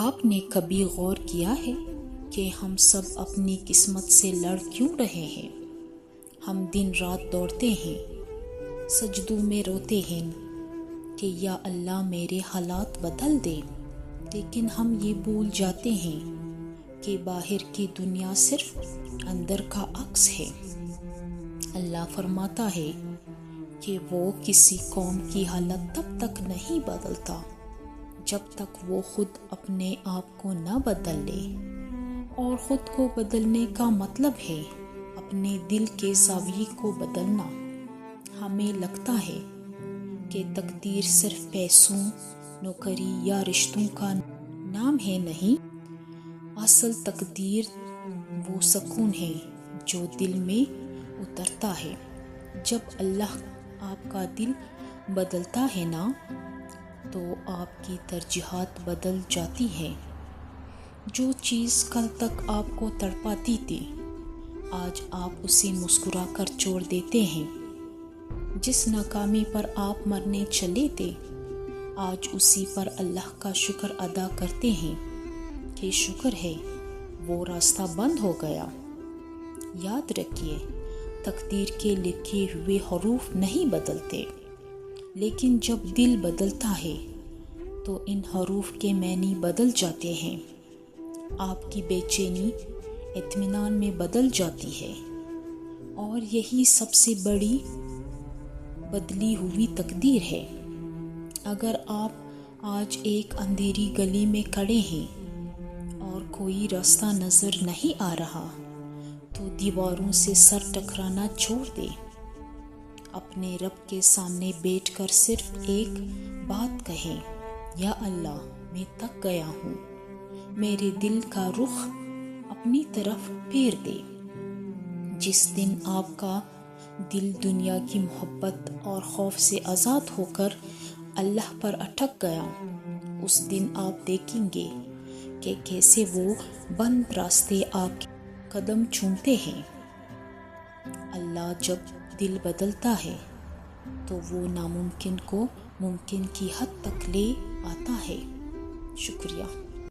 آپ نے کبھی غور کیا ہے کہ ہم سب اپنی قسمت سے لڑ کیوں رہے ہیں؟ ہم دن رات دوڑتے ہیں، سجدوں میں روتے ہیں کہ یا اللہ میرے حالات بدل دے، لیکن ہم یہ بھول جاتے ہیں کہ باہر کی دنیا صرف اندر کا عکس ہے۔ اللہ فرماتا ہے کہ وہ کسی قوم کی حالت تب تک نہیں بدلتا جب تک وہ خود اپنے آپ کو نہ بدل لے، اور خود کو بدلنے کا مطلب ہے اپنے دل کے زاویے کو بدلنا۔ ہمیں لگتا ہے کہ تقدیر صرف پیسوں، نوکری یا رشتوں کا نام ہے، نہیں، اصل تقدیر وہ سکون ہے جو دل میں اترتا ہے جب اللہ آپ کا دل بدلتا ہے نا، تو آپ کی ترجیحات بدل جاتی ہیں۔ جو چیز کل تک آپ کو تڑپاتی تھی، آج آپ اسے مسکرا کر چھوڑ دیتے ہیں۔ جس ناکامی پر آپ مرنے چلے تھے، آج اسی پر اللہ کا شکر ادا کرتے ہیں کہ شکر ہے وہ راستہ بند ہو گیا۔ یاد رکھیے، تقدیر کے لکھے ہوئے حروف نہیں بدلتے، لیکن جب دل بدلتا ہے تو ان حروف کے معنی بدل جاتے ہیں۔ آپ کی بے چینی اطمینان میں بدل جاتی ہے، اور یہی سب سے بڑی بدلی ہوئی تقدیر ہے۔ اگر آپ آج ایک اندھیری گلی میں کھڑے ہیں اور کوئی راستہ نظر نہیں آ رہا، تو دیواروں سے سر ٹکرانا چھوڑ دیں۔ اپنے رب کے سامنے بیٹھ کر صرف ایک بات کہیں، یا اللہ میں تھک گیا ہوں، میرے دل کا رخ اپنی طرف پھیر دے۔ جس دن آپ کا دل دنیا کی محبت اور خوف سے آزاد ہو کر اللہ پر اٹک گیا، اس دن آپ دیکھیں گے کہ کیسے وہ بند راستے آپ کے قدم چومتے ہیں۔ اللہ جب دل بدلتا ہے تو وہ ناممکن کو ممکن کی حد تک لے آتا ہے۔ شکریہ۔